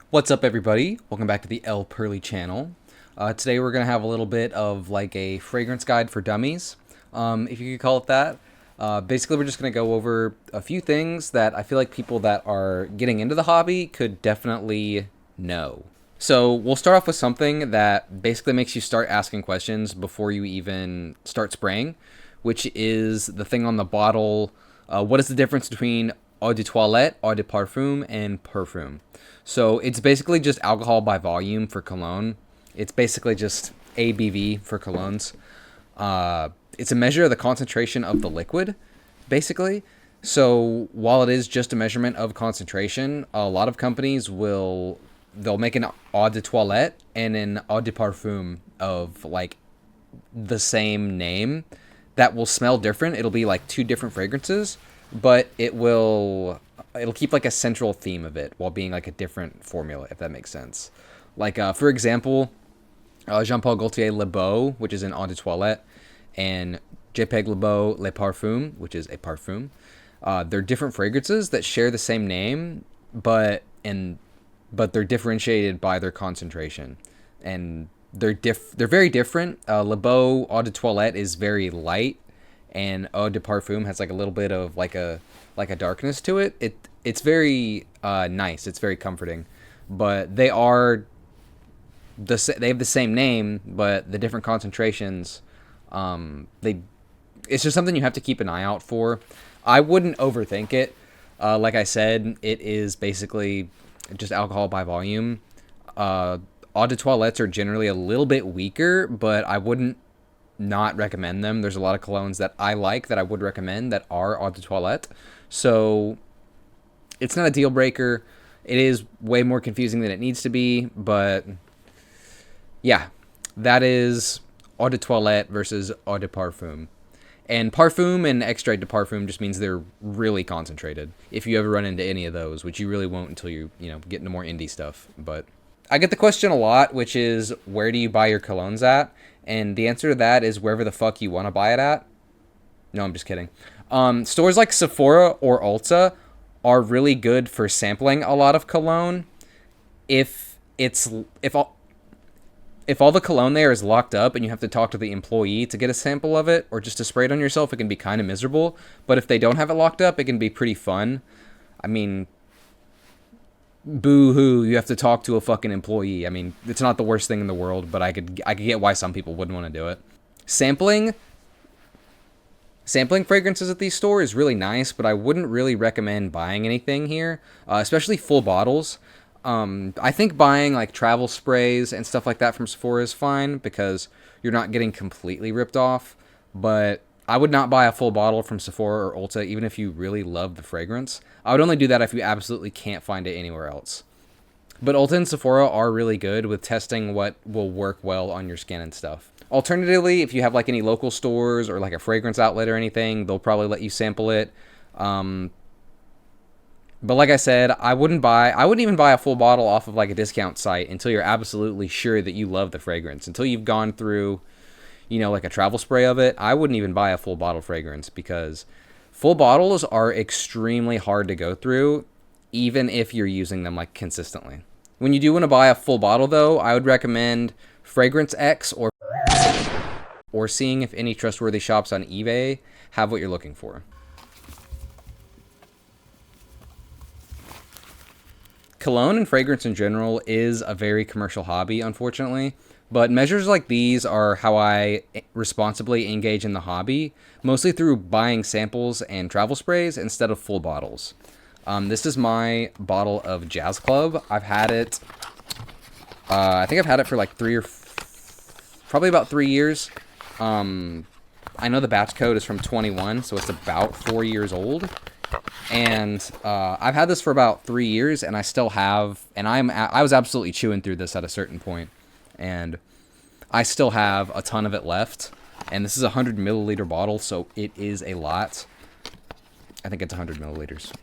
What's up, everybody? Welcome back to the El Pearly channel. Today we're going to have a little bit of like a fragrance guide for dummies, if you could call it that. Basically, we're just going to go over a few things that I feel like people that are getting into the hobby could definitely know. So we'll start off with something that basically makes you start asking questions before you even start spraying, which is the thing on the bottle. What is the difference between eau de toilette, eau de parfum, and parfum? So it's basically just alcohol by volume for cologne. It's basically just ABV for colognes. It's a measure of the concentration of the liquid, basically. So while it is just a measurement of concentration, a lot of companies they'll make an eau de toilette and an eau de parfum of like the same name that will smell different. It'll be like two different fragrances, but it'll keep like a central theme of it while being like a different formula, if that makes sense. Like for example, Jean Paul Gaultier Le Beau, which is an eau de toilette, and JPEG Le Beau Le Parfum, which is a parfum. They're different fragrances that share the same name, but they're differentiated by their concentration, and they're very different. Le Beau Eau de Toilette is very light, and Eau de Parfum has like a little bit of like a darkness to it. It's very nice. It's very comforting, but they have the same name, but the different concentrations. It's just something you have to keep an eye out for. I wouldn't overthink it. Like I said, it is basically just alcohol by volume. Eau de toilettes are generally a little bit weaker, but I wouldn't not recommend them. There's a lot of colognes that I like that I would recommend that are eau de toilette. So it's not a deal breaker. It is way more confusing than it needs to be, but yeah, that is eau de toilette versus eau de parfum. And parfum and extrait de parfum just means they're really concentrated. If you ever run into any of those, which you really won't until you get into more indie stuff. But I get the question a lot, which is, where do you buy your colognes at? And the answer to that is wherever the fuck you want to buy it at. No, I'm just kidding. Stores like Sephora or Ulta are really good for sampling a lot of cologne. If all the cologne there is locked up and you have to talk to the employee to get a sample of it, or just to spray it on yourself, it can be kind of miserable. But if they don't have it locked up, it can be pretty fun. I mean, boo-hoo, you have to talk to a fucking employee. I mean, it's not the worst thing in the world, but I could get why some people wouldn't want to do it. Sampling fragrances at these stores is really nice, but I wouldn't really recommend buying anything here, especially full bottles. I think buying like travel sprays and stuff like that from Sephora is fine because you're not getting completely ripped off, but I would not buy a full bottle from Sephora or Ulta even if you really love the fragrance. I would only do that if you absolutely can't find it anywhere else. But Ulta and Sephora are really good with testing what will work well on your skin and stuff. Alternatively, if you have like any local stores or like a fragrance outlet or anything, they'll probably let you sample it. But like I said, I wouldn't even buy a full bottle off of like a discount site until you're absolutely sure that you love the fragrance. Until you've gone through, like a travel spray of it, I wouldn't even buy a full bottle fragrance because full bottles are extremely hard to go through, even if you're using them like consistently. When you do want to buy a full bottle though, I would recommend Fragrance X or seeing if any trustworthy shops on eBay have what you're looking for. Cologne and fragrance in general is a very commercial hobby, unfortunately, but measures like these are how I responsibly engage in the hobby, mostly through buying samples and travel sprays instead of full bottles. This is my bottle of Jazz Club. I've had it, I think I've had it for like probably about 3 years. I know the batch code is from 21, so it's about 4 years old. And I've had this for about 3 years, and I still have, and I was absolutely chewing through this at a certain point, and I still have a ton of it left. And this is a 100 milliliter bottle, so it is a lot. I think it's 100 milliliters.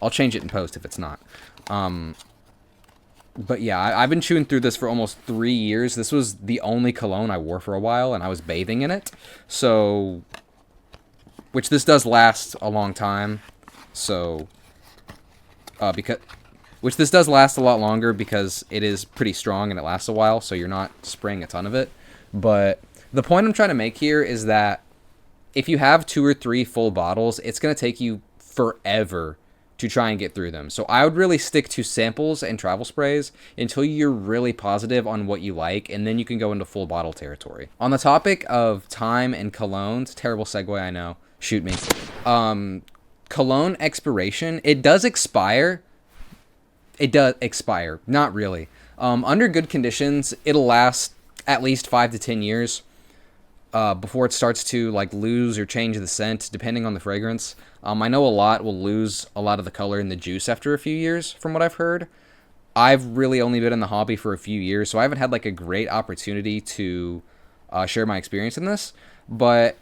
I'll change it in post if it's not. But yeah, I've been chewing through this for almost 3 years. This was the only cologne I wore for a while, and I was bathing in it. So, which this does last a long time. So, because which this does last a lot longer because it is pretty strong and it lasts a while, so you're not spraying a ton of it. But the point I'm trying to make here is that if you have 2 or 3 full bottles, it's going to take you forever to try and get through them. So I would really stick to samples and travel sprays until you're really positive on what you like, and then you can go into full bottle territory. On the topic of time and colognes, terrible segue, I know, shoot me. Cologne expiration, it does expire. It does expire, not really. Under good conditions, it'll last at least 5 to 10 years. Before it starts to like lose or change the scent, depending on the fragrance. I know a lot will lose a lot of the color in the juice after a few years, from what I've heard. I've really only been in the hobby for a few years, so I haven't had like a great opportunity to share my experience in this. But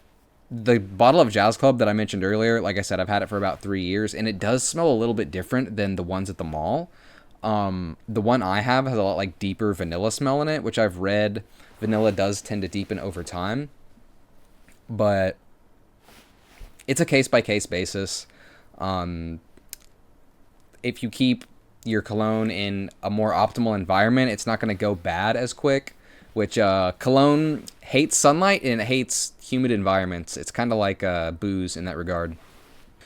the bottle of Jazz Club that I mentioned earlier, like I said, I've had it for about 3 years, and it does smell a little bit different than the ones at the mall. The one I have has a lot like deeper vanilla smell in it, which I've read vanilla does tend to deepen over time. But it's a case-by-case basis. If you keep your cologne in a more optimal environment, it's not going to go bad as quick, which cologne hates sunlight and it hates humid environments. It's kind of like booze in that regard.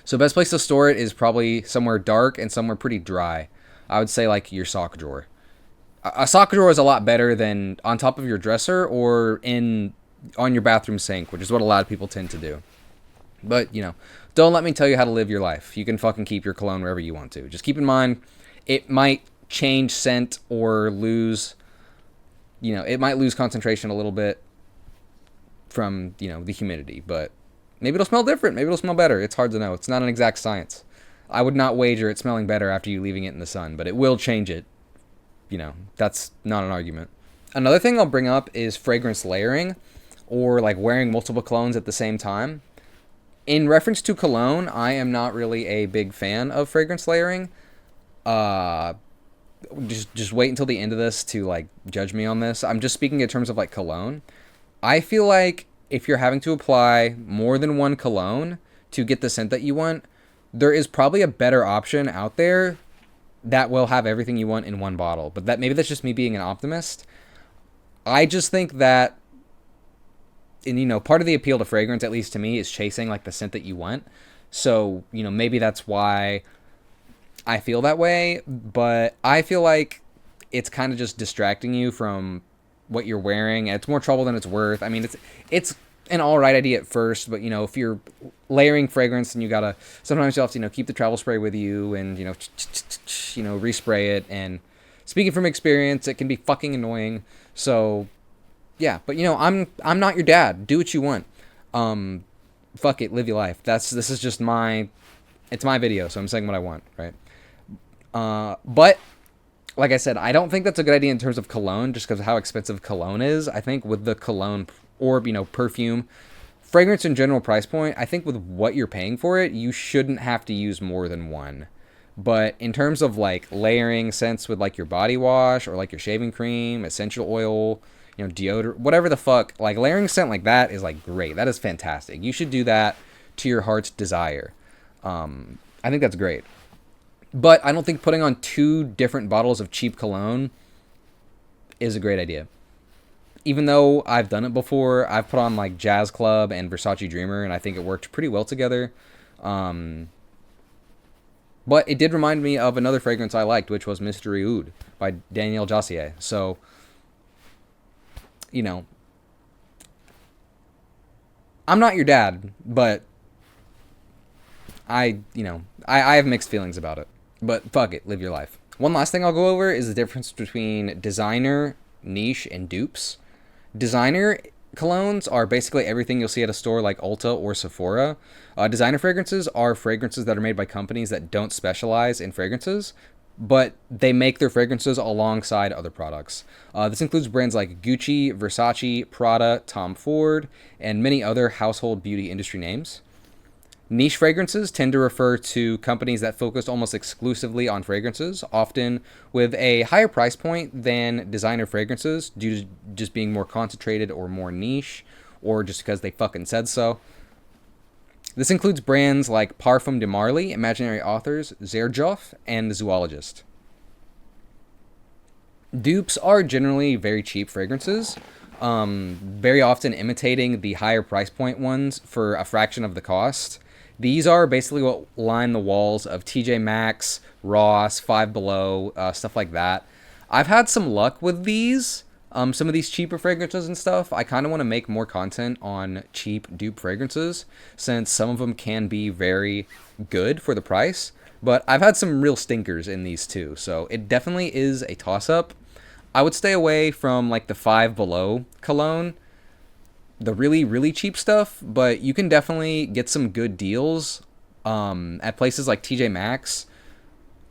So best place to store it is probably somewhere dark and somewhere pretty dry. I would say like your sock drawer. A sock drawer is a lot better than on top of your dresser or on your bathroom sink, which is what a lot of people tend to do. But, don't let me tell you how to live your life. You can fucking keep your cologne wherever you want to. Just keep in mind, it might change scent or lose, it might lose concentration a little bit from, the humidity. But maybe it'll smell different. Maybe it'll smell better. It's hard to know. It's not an exact science. I would not wager it's smelling better after you leaving it in the sun, but it will change it. That's not an argument. Another thing I'll bring up is fragrance layering, or like wearing multiple colognes at the same time. In reference to cologne, I am not really a big fan of fragrance layering. Just wait until the end of this to like judge me on this. I'm just speaking in terms of like cologne. I feel like if you're having to apply more than one cologne to get the scent that you want, there is probably a better option out there that will have everything you want in one bottle. But maybe that's just me being an optimist. I just think that, and part of the appeal to fragrance, at least to me, is chasing like the scent that you want. So, maybe that's why I feel that way, but I feel like it's kind of just distracting you from what you're wearing, and it's more trouble than it's worth. I mean, it's an all right idea at first, but if you're layering fragrance, and sometimes you have to keep the travel spray with you, and respray it. And speaking from experience, it can be fucking annoying. So yeah, but I'm not your dad. Do what you want. Fuck it, live your life. This is just it's my video, so I'm saying what I want, right? But like I said, I don't think that's a good idea in terms of cologne, just because of how expensive cologne is. I think with the cologne or perfume, fragrance in general price point, I think with what you're paying for it, you shouldn't have to use more than one. But in terms of like layering scents with like your body wash or like your shaving cream, essential oil, deodorant, whatever the fuck, like layering scent like that is like great. That is fantastic. You should do that to your heart's desire. I think that's great. But I don't think putting on 2 different bottles of cheap cologne is a great idea. Even though I've done it before, I've put on like Jazz Club and Versace Dreamer, and I think it worked pretty well together. But it did remind me of another fragrance I liked, which was Mystery Oud by Daniel Jossier. So, I'm not your dad, but I have mixed feelings about it. But fuck it, live your life. One last thing I'll go over is the difference between designer, niche, and dupes. Designer colognes are basically everything you'll see at a store like Ulta or Sephora. Designer fragrances are fragrances that are made by companies that don't specialize in fragrances, but they make their fragrances alongside other products. This includes brands like Gucci, Versace, Prada, Tom Ford, and many other household beauty industry names. Niche fragrances tend to refer to companies that focus almost exclusively on fragrances, often with a higher price point than designer fragrances due to just being more concentrated or more niche, or just because they fucking said so. This includes brands like Parfum de Marly, Imaginary Authors, Zerjoff, and The Zoologist. Dupes are generally very cheap fragrances, very often imitating the higher price point ones for a fraction of the cost. These are basically what line the walls of TJ Maxx, Ross, Five Below, stuff like that. I've had some luck with these. Some of these cheaper fragrances and stuff. I kind of want to make more content on cheap dupe fragrances, since some of them can be very good for the price. But I've had some real stinkers in these too, so it definitely is a toss-up. I would stay away from like the Five Below cologne, the really, really cheap stuff, but you can definitely get some good deals at places like TJ Maxx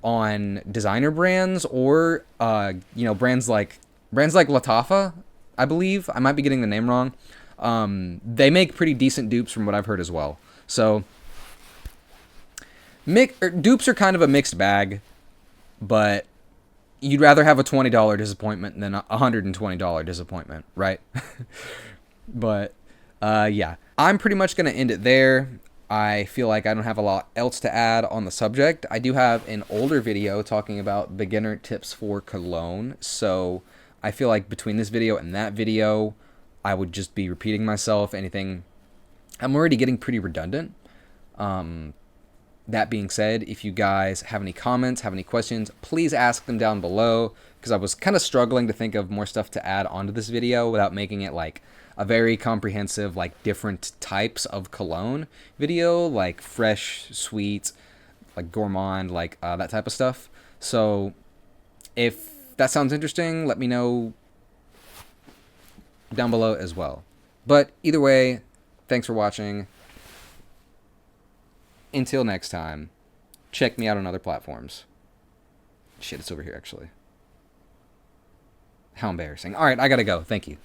on designer brands, or brands like Latafa, I believe. I might be getting the name wrong. They make pretty decent dupes from what I've heard as well. So dupes are kind of a mixed bag, but you'd rather have a $20 disappointment than a $120 disappointment, right? But yeah, I'm pretty much going to end it there. I feel like I don't have a lot else to add on the subject. I do have an older video talking about beginner tips for cologne, so I feel like between this video and that video, I would just be repeating myself. I'm already getting pretty redundant. That being said, if you guys have any comments, have any questions, please ask them down below, because I was kind of struggling to think of more stuff to add onto this video without making it like a very comprehensive, like different types of cologne video, like fresh, sweet, like gourmand, like that type of stuff. So if that sounds interesting, let me know down below as well. But either way, thanks for watching. Until next time, check me out on other platforms. Shit, it's over here, actually. How embarrassing. All right, I gotta go. Thank you.